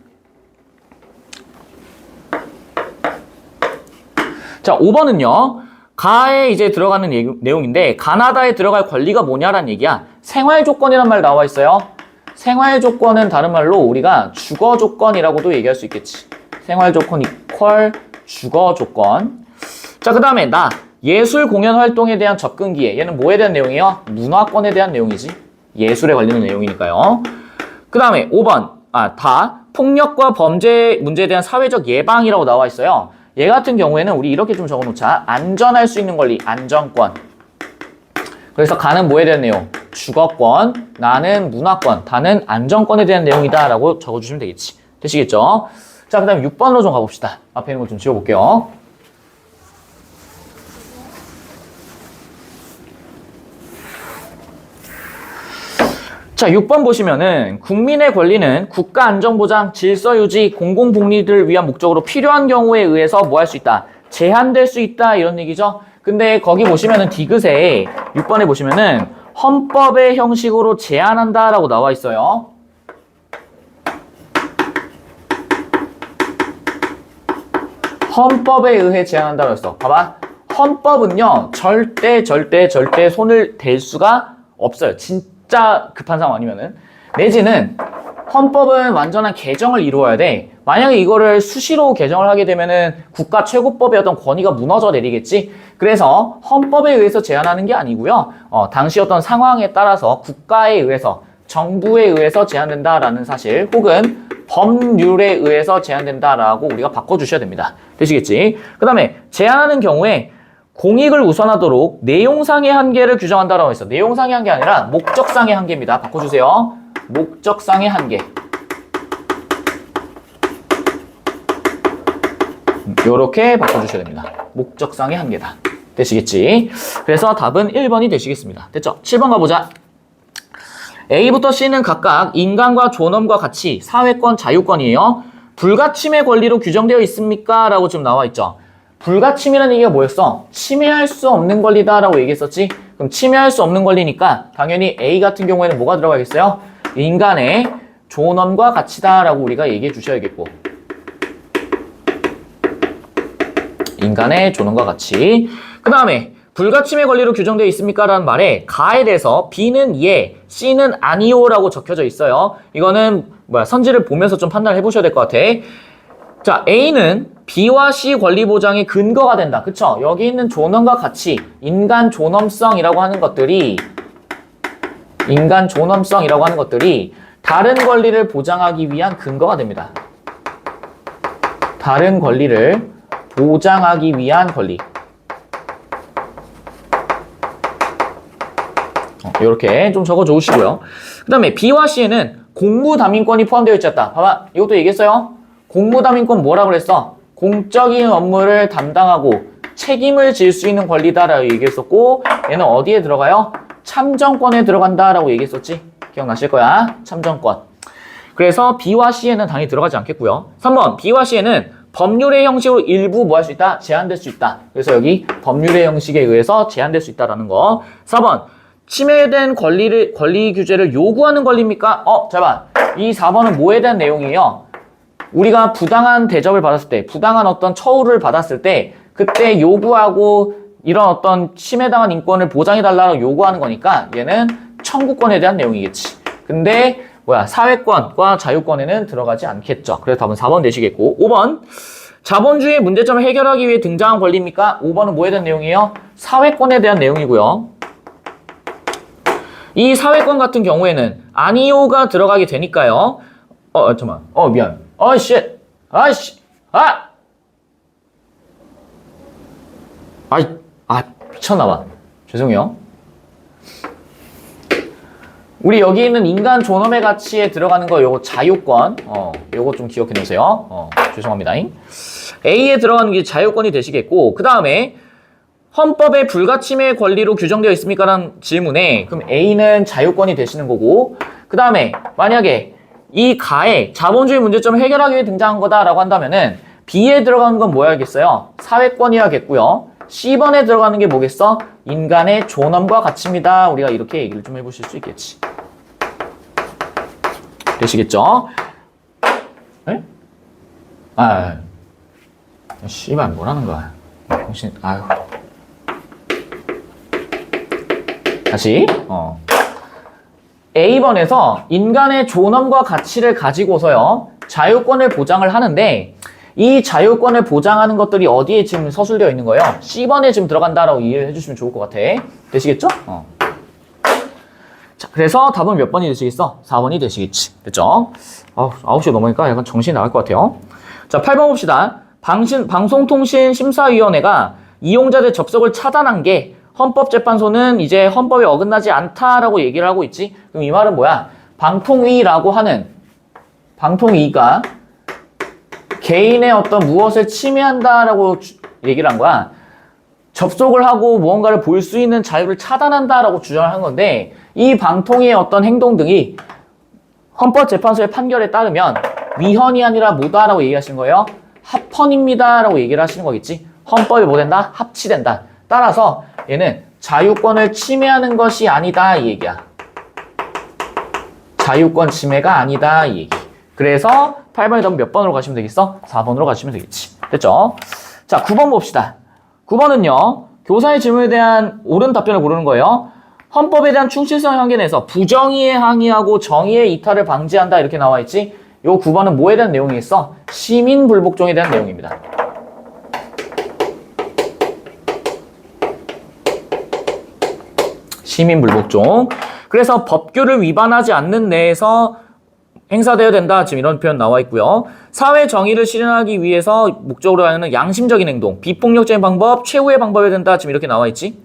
자, 5번은요. 가에 이제 들어가는 내용인데 가나다에 들어갈 권리가 뭐냐라는 얘기야. 생활 조건이란 말 나와 있어요. 생활 조건은 다른 말로 우리가 주거 조건이라고도 얘기할 수 있겠지. 생활 조건 이퀄 주거 조건. 자, 그 다음에 나 예술 공연 활동에 대한 접근 기회. 얘는 뭐에 대한 내용이에요? 문화권에 대한 내용이지. 예술에 관련된 내용이니까요. 그 다음에 5번 다 폭력과 범죄 문제에 대한 사회적 예방이라고 나와 있어요. 얘 같은 경우에는 우리 이렇게 좀 적어놓자. 안전할 수 있는 권리, 안전권. 그래서 가는 뭐에 대한 내용? 주거권, 나는 문화권, 다는 안전권에 대한 내용이다 라고 적어주시면 되겠지. 되시겠죠? 자, 그 다음에 6번으로 좀 가봅시다. 앞에 있는 거 좀 지워볼게요. 자, 6번 보시면은 국민의 권리는 국가 안전보장, 질서 유지, 공공복리를 위한 목적으로 필요한 경우에 의해서 뭐 할 수 있다? 제한될 수 있다 이런 얘기죠. 근데 거기 보시면은 디귿에 6번에 보시면은 헌법의 형식으로 제한한다 라고 나와 있어요. 헌법에 의해 제한한다고 했어. 봐봐. 헌법은요, 절대 손을 댈 수가 없어요. 진짜 급한 상황 아니면은. 내지는 헌법은 완전한 개정을 이루어야 돼. 만약에 이거를 수시로 개정을 하게 되면은 국가 최고법의 어떤 권위가 무너져 내리겠지. 그래서 헌법에 의해서 제한하는 게 아니고요. 당시 어떤 상황에 따라서 국가에 의해서, 정부에 의해서 제한된다라는 사실, 혹은 법률에 의해서 제한된다라고 우리가 바꿔주셔야 됩니다. 되시겠지? 그 다음에 제한하는 경우에 공익을 우선하도록 내용상의 한계를 규정한다라고 했어. 내용상의 한계 아니라 목적상의 한계입니다. 바꿔주세요. 목적상의 한계. 요렇게 바꿔주셔야 됩니다. 목적상의 한계다. 되시겠지? 그래서 답은 1번이 되시겠습니다. 됐죠? 7번 가보자. A부터 C는 각각 인간과 존엄과 같이 사회권, 자유권이에요. 불가침의 권리로 규정되어 있습니까? 라고 지금 나와 있죠. 불가침이라는 얘기가 뭐였어? 침해할 수 없는 권리다 라고 얘기했었지? 그럼 침해할 수 없는 권리니까 당연히 A 같은 경우에는 뭐가 들어가겠어요? 인간의 존엄과 가치다 라고 우리가 얘기해 주셔야겠고, 인간의 존엄과 가치. 그 다음에 불가침의 권리로 규정되어 있습니까? 라는 말에 가에 대해서 B는 예, C는 아니요 라고 적혀져 있어요. 이거는 선지를 보면서 좀 판단을 해보셔야 될 것 같아. 자, A는 B와 C 권리 보장의 근거가 된다. 그쵸? 여기 있는 존엄과 가치, 인간 존엄성이라고 하는 것들이 다른 권리를 보장하기 위한 근거가 됩니다. 다른 권리를 보장하기 위한 권리. 이렇게 좀 적어 놓으시고요. 그 다음에 B와 C에는 공무담임권이 포함되어 있었다. 봐봐, 이것도 얘기했어요. 공무담임권 뭐라고 그랬어? 공적인 업무를 담당하고 책임을 질 수 있는 권리다라고 얘기했었고, 얘는 어디에 들어가요? 참정권에 들어간다라고 얘기했었지? 기억나실 거야. 참정권. 그래서 B와 C에는 당연히 들어가지 않겠고요. 3번, B와 C에는 법률의 형식으로 일부 뭐 할 수 있다? 제한될 수 있다. 그래서 여기 법률의 형식에 의해서 제한될 수 있다라는 거. 4번, 침해된 권리 규제를 요구하는 권리입니까? 잠깐. 이 4번은 뭐에 대한 내용이에요? 우리가 부당한 대접을 받았을 때, 부당한 어떤 처우를 받았을 때, 그때 요구하고 이런 어떤 침해당한 인권을 보장해달라고 요구하는 거니까 얘는 청구권에 대한 내용이겠지. 근데 사회권과 자유권에는 들어가지 않겠죠. 그래서 답은 4번 되시겠고, 5번. 자본주의의 문제점을 해결하기 위해 등장한 권리입니까? 5번은 뭐에 대한 내용이에요? 사회권에 대한 내용이고요. 이 사회권 같은 경우에는 아니요가 들어가게 되니까요. 잠깐만. 미안. 쉣. 미쳤나봐. 죄송해요. 우리 여기 있는 인간 존엄의 가치에 들어가는 거 요거 자유권. 요거 좀 기억해 놓으세요. 죄송합니다. A에 들어가는 게 자유권이 되시겠고, 그 다음에 헌법에 불가침의 권리로 규정되어 있습니까? 라는 질문에 그럼 A는 자유권이 되시는 거고, 그 다음에 만약에 이 가에 자본주의 문제점을 해결하기 위해 등장한 거다라고 한다면은 B에 들어가는 건 뭐야겠어요? 사회권이야겠고요. C번에 들어가는 게 뭐겠어? 인간의 존엄과 가치입니다. 우리가 이렇게 얘기를 좀 해보실 수 있겠지. 되시겠죠? 에? 씨발 뭐라는 거야? 당신 다시 A번에서 인간의 존엄과 가치를 가지고서요 자유권을 보장을 하는데, 이 자유권을 보장하는 것들이 어디에 지금 서술되어 있는 거예요? C번에 지금 들어간다라고 이해를 해주시면 좋을 것 같아. 되시겠죠? 자, 그래서 답은 몇 번이 되시겠어? 4번이 되시겠지. 됐죠? 9시 넘으니까 약간 정신이 나갈 것 같아요. 자, 8번 봅시다. 방송통신심사위원회가 이용자들 접속을 차단한 게 헌법재판소는 이제 헌법에 어긋나지 않다라고 얘기를 하고 있지. 그럼 이 말은 뭐야? 방통위라고 하는, 방통위가 개인의 어떤 무엇을 침해한다라고 얘기를 한 거야. 접속을 하고 무언가를 볼 수 있는 자유를 차단한다라고 주장을 한 건데, 이 방통위의 어떤 행동 등이 헌법재판소의 판결에 따르면 위헌이 아니라 뭐다라고 얘기하시는 거예요? 합헌입니다라고 얘기를 하시는 거겠지. 헌법이 뭐 된다? 합치된다. 따라서 얘는 자유권을 침해하는 것이 아니다 이 얘기야. 자유권 침해가 아니다 이 얘기. 그래서 8번에 답은 몇 번으로 가시면 되겠어? 4번으로 가시면 되겠지. 됐죠? 자, 9번 봅시다. 9번은요. 교사의 질문에 대한 옳은 답변을 고르는 거예요. 헌법에 대한 충실성 현견에서 부정의에 항의하고 정의의 이탈을 방지한다 이렇게 나와 있지. 요 9번은 뭐에 대한 내용이 있어? 시민 불복종에 대한 내용입니다. 시민 불복종. 그래서 법규를 위반하지 않는 내에서 행사되어야 된다. 지금 이런 표현 나와 있고요. 사회 정의를 실현하기 위해서 목적으로 하는 양심적인 행동, 비폭력적인 방법, 최후의 방법이어야 된다. 지금 이렇게 나와 있지.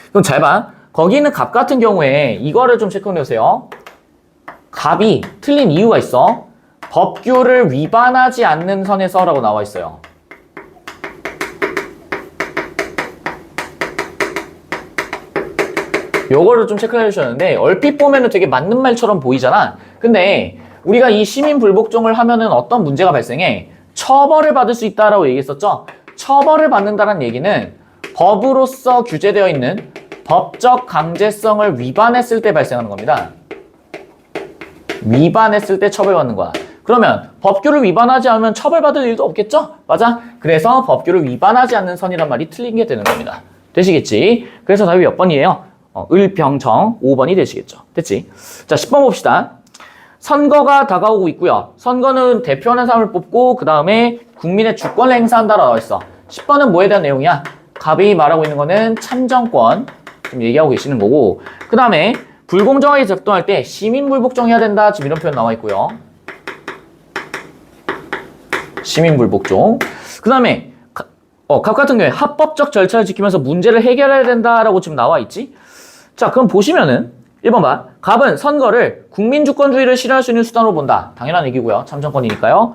그럼 잘 봐. 거기 있는 갑 같은 경우에 이거를 좀 체크해 놓으세요. 갑이 틀린 이유가 있어. 법규를 위반하지 않는 선에서라고 나와 있어요. 요거를 좀 체크해 주셨는데 얼핏 보면은 되게 맞는 말처럼 보이잖아. 근데 우리가 이 시민 불복종을 하면은 어떤 문제가 발생해? 처벌을 받을 수 있다라고 얘기했었죠. 처벌을 받는다는 얘기는 법으로서 규제되어 있는 법적 강제성을 위반했을 때 발생하는 겁니다. 위반했을 때 처벌받는 거야. 그러면 법규를 위반하지 않으면 처벌받을 일도 없겠죠? 맞아? 그래서 법규를 위반하지 않는 선이란 말이 틀린 게 되는 겁니다. 되시겠지? 그래서 답이 몇 번이에요? 을병정 5번이 되시겠죠. 됐지? 자, 10번 봅시다. 선거가 다가오고 있고요. 선거는 대표하는 사람을 뽑고 그 다음에 국민의 주권을 행사한다라고 나와 있어. 10번은 뭐에 대한 내용이야? 갑이 말하고 있는 거는 참정권 지금 얘기하고 계시는 거고, 그 다음에 불공정하게 작동할 때 시민 불복종해야 된다. 지금 이런 표현 나와 있고요. 시민 불복종. 그 다음에 갑 같은 경우에 합법적 절차를 지키면서 문제를 해결해야 된다라고 지금 나와 있지. 자, 그럼 보시면은 1번 봐. 갑은 선거를 국민주권주의를 실현할 수 있는 수단으로 본다. 당연한 얘기고요. 참정권이니까요.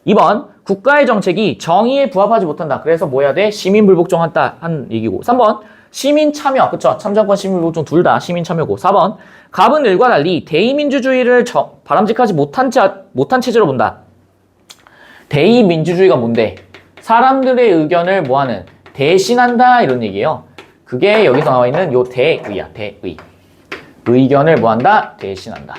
2번 국가의 정책이 정의에 부합하지 못한다. 그래서 뭐 해야 돼? 시민불복종한다 한 얘기고. 3번 시민참여. 그쵸? 참정권 시민불복종 둘 다 시민참여고. 4번 갑은 일과 달리 대의민주주의를 바람직하지 못한 체제로 본다. 대의민주주의가 뭔데? 사람들의 의견을 뭐하는? 대신한다 이런 얘기예요. 그게 여기서 나와 있는 요 대의야. 대의. 의견을 뭐한다? 대신한다.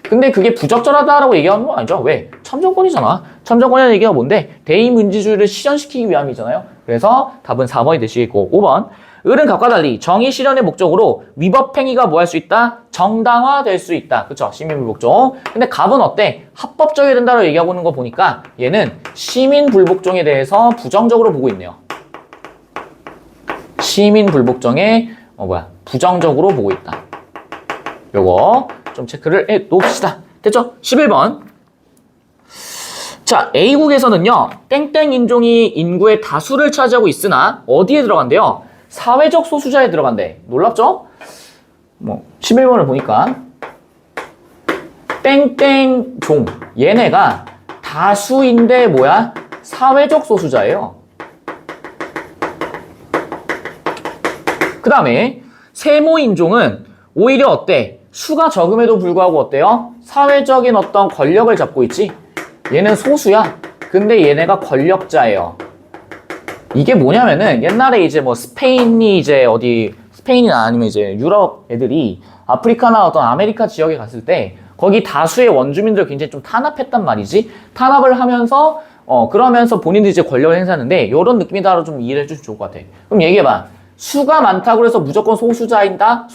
근데 그게 부적절하다라고 얘기하는 건 아니죠. 왜? 참정권이잖아. 참정권이라는 얘기가 뭔데? 대의민주주의를 실현시키기 위함이잖아요. 그래서 답은 4번이 되시겠고. 5번 을은 갑과 달리 정의 실현의 목적으로 위법행위가 뭐 할 수 있다? 정당화될 수 있다. 그쵸? 시민불복종. 근데 갑은 어때? 합법적이어야 된다고 얘기하고 있는 거 보니까 얘는 시민불복종에 대해서 부정적으로 보고 있네요. 시민불복종에 부정적으로 보고 있다. 요거 좀 체크를 해 놓읍시다. 됐죠? 11번. 자, A국에서는요. 땡땡 인종이 인구의 다수를 차지하고 있으나 어디에 들어간대요? 사회적 소수자에 들어간대. 놀랍죠? 11번을 보니까 땡땡 종 얘네가 다수인데 뭐야? 사회적 소수자예요. 그 다음에 세모 인종은 오히려 어때? 수가 적음에도 불구하고 어때요? 사회적인 어떤 권력을 잡고 있지? 얘는 소수야. 근데 얘네가 권력자예요. 이게 뭐냐면은 옛날에 이제 스페인이 이제 스페인이나 아니면 이제 유럽 애들이 아프리카나 어떤 아메리카 지역에 갔을 때 거기 다수의 원주민들을 굉장히 좀 탄압했단 말이지. 탄압을 하면서 그러면서 본인들이 이제 권력을 행사하는데 이런 느낌이다로 좀 이해를 해주시면 좋을 것 같아. 그럼 얘기해봐. 수가 많다고 해서 무조건 소수자인가?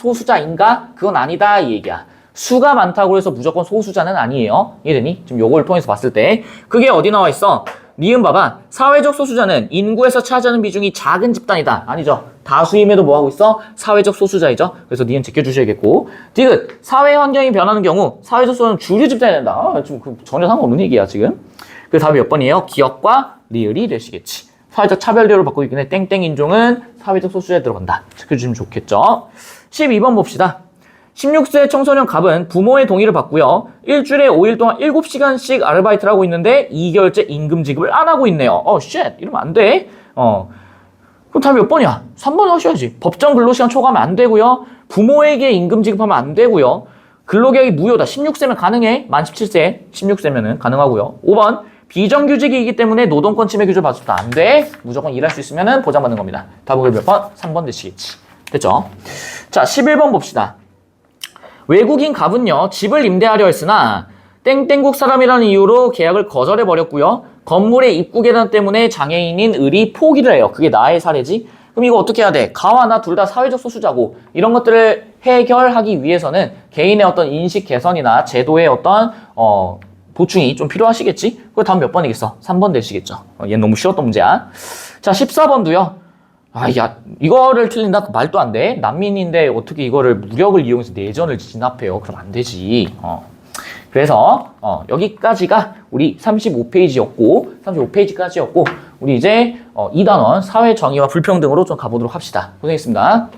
그건 아니다 이 얘기야. 수가 많다고 해서 무조건 소수자는 아니에요. 이해되니? 지금 요걸 통해서 봤을 때 그게 어디 나와 있어? 니은 봐봐. 사회적 소수자는 인구에서 차지하는 비중이 작은 집단이다. 아니죠. 다수임에도 뭐하고 있어? 사회적 소수자이죠. 그래서 니은 지켜주셔야겠고. 디귿. 사회 환경이 변하는 경우 사회적 소수자는 주류 집단이 된다. 지금 전혀 상관없는 얘기야 지금. 그 답이 몇 번이에요? 기억과 리을이 되시겠지. 사회적 차별대우를 받고 있긴 해. 땡땡 인종은 사회적 소수자에 들어간다. 체크해주시면 좋겠죠. 12번 봅시다. 16세 청소년 갑은 부모의 동의를 받고요. 일주일에 5일 동안 7시간씩 아르바이트를 하고 있는데 2개월째 임금 지급을 안 하고 있네요. 쉣! 이러면 안 돼. 그럼 답이 몇 번이야? 3번 하셔야지. 법정 근로시간 초과하면 안 되고요. 부모에게 임금 지급하면 안 되고요. 근로계약이 무효다. 16세면 가능해. 만 17세 16세면은 가능하고요. 5번 비정규직이기 때문에 노동권 침해 규제를 받을 수도 안 돼. 무조건 일할 수 있으면 보장받는 겁니다. 답은 몇 번? 3번 되시겠지. 됐죠? 자, 11번 봅시다. 외국인 갑은요. 집을 임대하려 했으나 땡땡국 사람이라는 이유로 계약을 거절해버렸고요. 건물의 입구 계단 때문에 장애인인 을이 포기를 해요. 그게 나의 사례지. 그럼 이거 어떻게 해야 돼? 가와 나 둘 다 사회적 소수자고 이런 것들을 해결하기 위해서는 개인의 어떤 인식 개선이나 제도의 어떤 보충이 좀 필요하시겠지? 그거 다음 몇 번이겠어? 3번 되시겠죠? 얘는 너무 쉬웠던 문제야. 자, 14번도요. 야, 이거를 틀린다? 말도 안 돼. 난민인데 어떻게 이거를 무력을 이용해서 내전을 진압해요? 그럼 안 되지. 그래서 여기까지가 우리 35페이지였고 35페이지까지였고 우리 이제 2단원 사회 정의와 불평등으로 좀 가보도록 합시다. 고생했습니다.